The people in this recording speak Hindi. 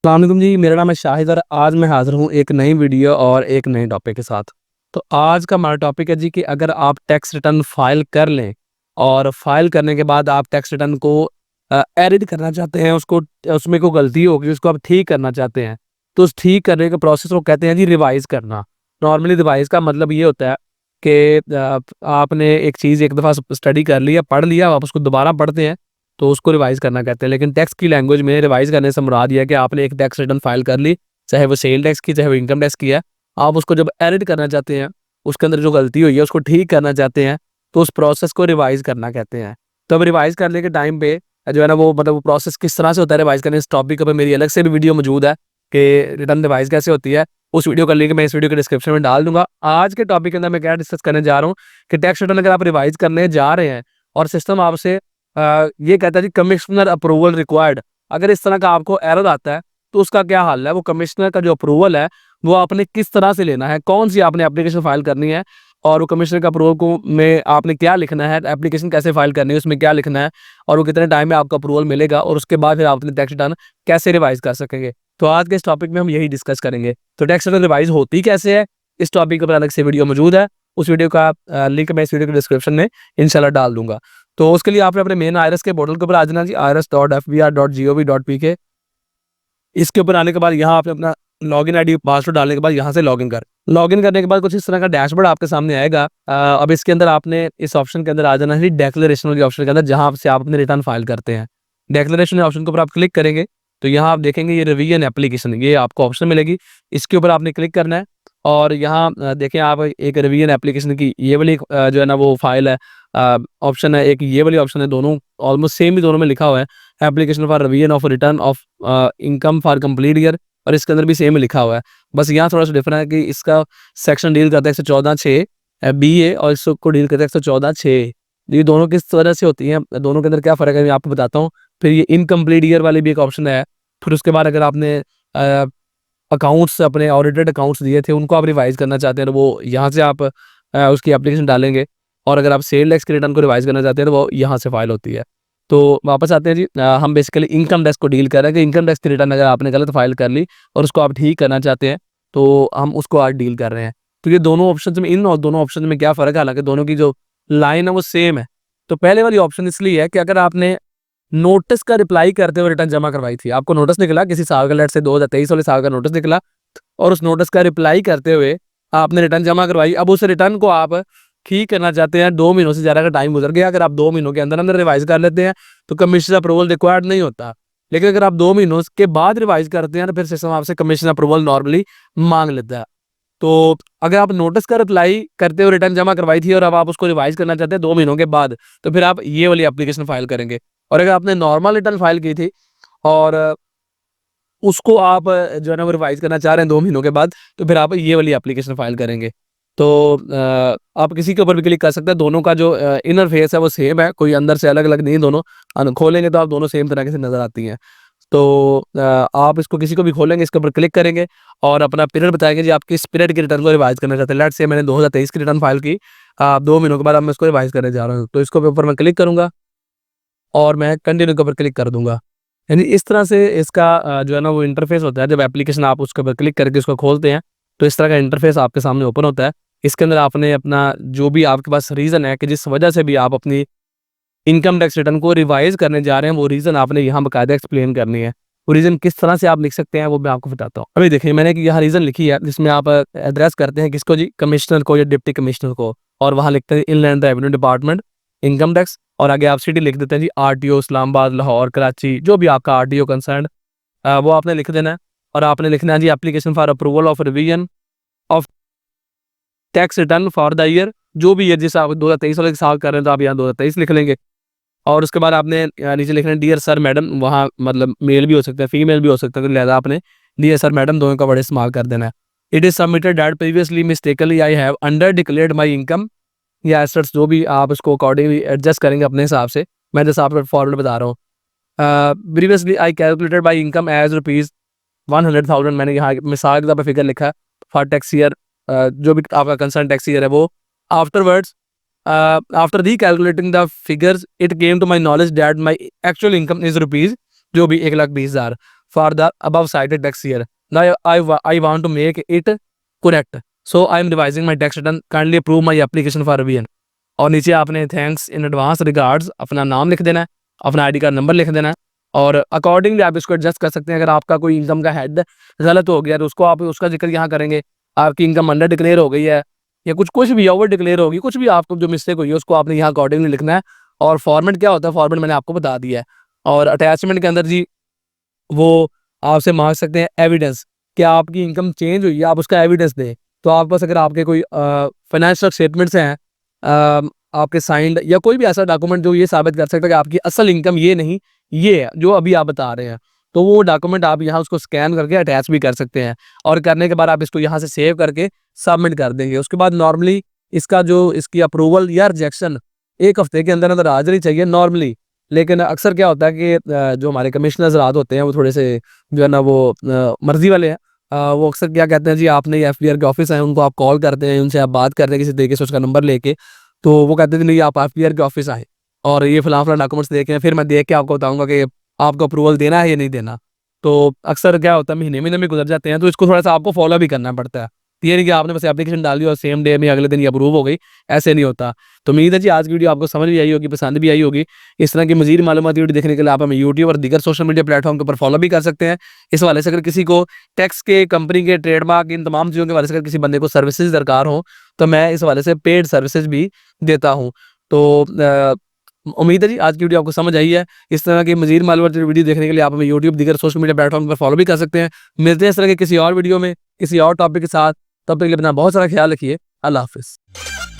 अस्सलामुअलैकुम जी, मेरा नाम है शाहिद और आज मैं हाज़िर हूँ एक नई वीडियो और एक नए टॉपिक के साथ। तो आज का हमारा टॉपिक है जी कि अगर आप टैक्स रिटर्न फ़ाइल कर लें और फ़ाइल करने के बाद आप टैक्स रिटर्न को एडिट करना चाहते हैं, उसको उसमें कोई गलती होगी, उसको आप ठीक करना चाहते हैं, तो उस ठीक करने के प्रोसेस को कहते हैं जी रिवाइज़ करना। नॉर्मली रिवाइज़ का मतलब ये होता है कि आपने एक चीज़ एक दफ़ा स्टडी कर लिया, पढ़ लिया, आप उसको दोबारा पढ़ते हैं तो उसको रिवाइज़ करना कहते हैं। लेकिन टैक्स की लैंग्वेज में रिवाइज़ करने से मुराद ये है कि आपने एक टैक्स रिटर्न फ़ाइल कर ली, चाहे वो सेल टैक्स की, चाहे वो इनकम टैक्स की है। आप उसको जब एडिट करना चाहते हैं, उसके अंदर जो गलती हुई है उसको ठीक करना चाहते हैं, तो उस प्रोसेस को रिवाइज़ करना कहते हैं। तो अब रिवाइज़ करने के टाइम पे जो है ना वो मतलब वो प्रोसेस किस तरह से होता है रिवाइज़ करने, इस टॉपिक पे मेरी अलग से भी वीडियो मौजूद है कि रिटर्न रिवाइज़ कैसे होती है। उस वीडियो का लिंक मैं इस वीडियो के डिस्क्रिप्शन में डाल दूँगा। आज के टॉपिक के अंदर मैं क्या डिस्कस करने जा रहा हूँ कि टैक्स रिटर्न अगर आप रिवाइज़ करने जा रहे हैं और सिस्टम आपसे ये कहता है जी कमिश्नर अप्रूवल रिक्वायर्ड। अगर इस तरह का आपको एरर आता है, तो उसका क्या हल है? वो कमिश्नर का जो अप्रूवल है, वो आपने किस तरह से लेना है? कौन-सी आपने एप्लीकेशन फाइल करनी है? और वो कमिश्नर का अप्रूवल को में आपने क्या लिखना है? एप्लीकेशन कैसे फाइल करनी है? उसमें क्या लिखना है? और वो कितने टाइम में आपको अप्रूवल मिलेगा? और उसके बाद फिर आप अपनी टैक्स रिटर्न कैसे रिवाइज़ कर सकेंगे? तो आज के इस टॉपिक में हम यही डिस्कस करेंगे। तो टैक्स रिटर्न रिवाइज़ होती कैसे है? इस टॉपिक के ऊपर अलग से वीडियो मौजूद है। उस वीडियो का लिंक मैं इस वीडियो के डिस्क्रिप्शन में इंशाल्लाह डाल दूँगा। तो उसके लिए आपने अपने मेन आईआरएस के पोर्टल के ऊपर आ जाना जी irs.fbr.gov.pk। इसके ऊपर आने के बाद यहाँ आपने अपना लॉगिन आईडी पासवर्ड डालने के बाद यहाँ से लॉगिन करने के बाद कुछ इस तरह का डैशबोर्ड आपके सामने आएगा। अब इसके अंदर आपने इस ऑप्शन के अंदर आ जाना है डिक्लेरेशन वाले ऑप्शन के अंदर, जहाँ से आप अपने रिटर्न फाइल करते हैं। डिक्लेरेशन ऑप्शन के ऊपर आप क्लिक करेंगे तो यहाँ आप देखेंगे ये रिवीजन एप्लीकेशन, ये आपको ऑप्शन मिलेगी। इसके ऊपर आपने क्लिक करना है और यहाँ देखें आप एक रिवीजन एप्लीकेशन की ये वाली जो है ना वो फाइल है, ऑप्शन है, एक ये वाली ऑप्शन है, दोनों ऑलमोस्ट सेम ही दोनों में लिखा हुआ है application for revision of return of income for complete year, और इसके अंदर भी सेम लिखा हुआ है। बस यहाँ थोड़ा-सा डिफरेंट है कि इसका सेक्शन डील करता है 114(6) बीए और इसको डील करता है 114(6). ये दोनों किस तरह से होती हैं, दोनों के अंदर क्या फ़र्क है मैं आपको बताता हूँ। फिर ये इनकम्प्लीट ईयर वाली भी एक ऑप्शन है। फिर उसके बाद अगर आपने अकाउंट्स अपने ऑडिटेड अकाउंट्स दिए थे, उनको आप रिवाइज़ करना चाहते हैं तो वो यहाँ से आप उसकी एप्लीकेशन डालेंगे। और अगर आप सेल टैक्स के रिटर्न को रिवाइज़ करना चाहते हैं तो वो यहाँ से फाइल होती है। तो वापस आते हैं जी, हम बेसिकली इनकम टैक्स को डील कर रहे हैं कि इनकम टैक्स की रिटर्न अगर आपने गलत फाइल कर ली और उसको आप ठीक करना चाहते हैं, तो हम उसको आज डील कर रहे हैं। तो ये दोनों ऑप्शंस में, इन और दोनों ऑप्शन में क्या फ़र्क है? हालाँकि दोनों की जो लाइन है वो सेम है। तो पहले वाली ऑप्शन इसलिए है कि अगर आपने नोटिस का रिप्लाई करते हुए रिटर्न जमा करवाई थी, आपको नोटिस निकला किसी साल का, लेट्स से 2023 वाले साल का नोटिस निकला और उस नोटिस का रिप्लाई करते हुए आपने रिटर्न जमा करवाई। अब उस रिटर्न को आप ठीक करना चाहते हैं, 2 महीनों से ज़्यादा का टाइम गुज़र गया। अगर आप 2 महीनों के अंदर-अंदर रिवाइज़ कर लेते हैं, तो कमिश्नर अप्रूवल रिक्वायर्ड नहीं होता। लेकिन अगर आप 2 महीनों के बाद रिवाइज़ करते हैं, तो फिर सिस्टम आपसे कमिश्नर अप्रूवल नॉर्मली माँग लेता है। तो अगर आप नोटिस का रिप्लाई करते हुए रिटर्न जमा करवाई थी और अब आप उसको रिवाइज़ करना चाहते हैं 2 महीनों के बाद, तो फिर आप ये वाली एप्लीकेशन फ़ाइल करेंगे। और अगर आपने नॉर्मल रिटर्न फ़ाइल की थी और उसको आप जो है ना वो रिवाइज़ करना चाह रहे हैं 2 महीनों के बाद, तो फिर आप ये वाली एप्लीकेशन फ़ाइल करेंगे। तो आप किसी के ऊपर भी क्लिक कर सकते हैं, दोनों का जो इनर फेस है वो सेम है, कोई अंदर से अलग-अलग नहीं है दोनों। खोलेंगे तो आप दोनों सेम तरीके से नज़र आती हैं। तो आप इसको किसी को भी खोलेंगे, इसके ऊपर क्लिक करेंगे और अपना पीरियड बताएँगे जी आप किस पीरियड की रिटर्न को रिवाइज़ करना चाहते हैं। लेट्स से मैंने 2023 की रिटर्न फ़ाइल की, 2 महीनों के बाद अब मैं इसको रिवाइज़ करने जा रहा हूँ। तो इसके ऊपर मैं क्लिक करूँगा और मैं कंटिन्यू के ऊपर क्लिक कर दूँगा। यानी इस तरह से इसका जो है ना वो इंटरफ़ेस होता है। जब एप्लीकेशन आप उसके ऊपर क्लिक करके उसको खोलते हैं, तो इस तरह का इंटरफ़ेस आपके सामने ओपन होता है। इसके अंदर आपने अपना जो भी आपके पास रीज़न है कि जिस वजह से भी आप अपनी इनकम टैक्स रिटर्न को रिवाइज़ करने जा रहे हैं, वो रीज़न आपने यहाँ बाकायदा एक्सप्लेन करनी है। वो रीज़न किस तरह से आप लिख सकते हैं, वो मैं आपको बताता हूँ। अभी देखिए मैंने कि यहाँ रीज़न लिखी है, जिसमें आप एड्रेस करते हैं किसको जी? कमिश्नर को या डिप्टी कमिश्नर को, और वहाँ लिखते हैं inland revenue department, income tax, और आगे आप सिटी लिख देते हैं जी आरटीओ इस्लामाबाद, लाहौर, कराची, जो भी आपका आरटीओ कंसर्न्ड वो आपने लिख देना है। और आपने लिखना है जी application for approval of revision of tax return for the year, जो भी ईयर जिस आप 2023 वाले साल कर रहे हैं, तो आप यहाँ 2023 लिख लेंगे। और उसके बाद आपने नीचे लिखना है डियर सर मैडम, वहाँ मतलब मेल भी हो सकता है, फीमेल भी हो सकता है, तो लिहाजा आपने डियर सर मैडम दोनों का वर्ड इस्तेमाल कर देना है। It is submitted that previously mistakenly I have under declared my income, या एसेट्स, जो भी आप उसको अकॉर्डिंगली एडजस्ट करेंगे अपने हिसाब से। मैं जैसे आपको फॉर्मूला बता रहा हूँ, previously I calculated my income as rupees 100,000, मैंने यहाँ मिसाल के तौर पर फिगर लिखा है फॉर टैक्स ईयर, जो भी आपका कंसर्न टैक्स ईयर है वो। Afterwards after recalculating the figures, it came to my knowledge that my actual income is rupees, जो भी 1,20,000 for the above cited tax year. Now I want to make it correct, so I am revising my tax return, kindly approve my application for revision. और नीचे आपने थैंक्स इन एडवांस रिगार्ड्स अपना नाम लिख देना है, अपना आईडी कार्ड नंबर लिख देना है, और अकॉर्डिंगली आप इसको एडजस्ट कर सकते हैं। अगर आपका कोई इनकम का हेड गलत हो गया तो उसको आप उसका जिक्र यहाँ करेंगे। आपकी इनकम अंडर डिक्लेयर हो गई है या कुछ भी ओवर डिक्लेयर होगी, कुछ भी आपको जो मिस्टेक हुई है उसको आपने यहाँ अकॉर्डिंगली लिखना है। और फॉर्मेट क्या होता है, फॉर्मेट मैंने आपको बता दिया है। और अटैचमेंट के अंदर जी वो आपसे मांग सकते हैं एविडेंस कि आपकी इनकम चेंज हुई है, आप उसका एविडेंस दें। तो आपके पास अगर आपके कोई फाइनेंशियल स्टेटमेंट्स हैं आपके साइंड, या कोई भी ऐसा डॉक्यूमेंट जो ये साबित कर सकता है कि आपकी असल इनकम ये नहीं, ये है जो अभी आप बता रहे हैं, तो वो डॉक्यूमेंट आप यहाँ उसको स्कैन करके अटैच भी कर सकते हैं। और करने के बाद आप इसको यहाँ से सेव करके सबमिट कर देंगे। उसके बाद नॉर्मली इसका जो इसकी अप्रूवल या रिजेक्शन 1 हफ्ते के अंदर अंदर आ जानी चाहिए नॉर्मली। लेकिन अक्सर क्या होता है कि जो हमारे कमिश्नर हज़रात होते हैं वो थोड़े से जो है ना वो मर्जी वाले हैं। वो अक्सर क्या कहते हैं जी, आपने एफबीआर के ऑफिस हैं, उनको आप कॉल करते हैं, उनसे आप बात करते हैं किसी तरीके से उसका नंबर लेके, तो वो कहते हैं नहीं आप एफबीआर के ऑफिस आए और ये फलां डॉक्यूमेंट्स देखें, फिर मैं देख के आपको बताऊंगा कि आपको अप्रूवल देना है या नहीं देना। तो अक्सर क्या होता है महीने में गुजर जाते हैं, तो इसको थोड़ा सा आपको फॉलो भी करना पड़ता है। तो ये नहीं कि आपने बस एप्लीकेशन डाली और सेम डे में अगले दिन ही अप्रूव हो गई, ऐसे नहीं होता। तो उम्मीद है जी आज की वीडियो आपको समझ भी आई होगी, पसंद भी आई होगी। इस तरह की मज़ीद मालूमाती वीडियो देखने के लिए आप हमें यूट्यूब और दीगर सोशल मीडिया प्लेटफॉर्म के ऊपर फॉलो भी कर सकते हैं। इस हवाले से अगर किसी को टैक्स के, कंपनी के, ट्रेडमार्क, इन तमाम चीज़ों के हवाले से अगर किसी बंदे को सर्विसेज दरकार हो तो मैं इस हवाले से पेड सर्विसेज भी देता हूँ। तो उम्मीद है जी आज की वीडियो आपको समझ आई है। इस तरह की मज़ीद मालूमाती वीडियो देखने के लिए आप हमें यूट्यूब दीगर सोशल मीडिया प्लेटफॉर्म पर फॉलो भी कर सकते हैं। मिलते हैं इस तरह के किसी और वीडियो में किसी और टॉपिक के साथ, तब तक के लिए अपना बहुत सारा ख्याल रखिए। अल्लाह हाफ़िज़।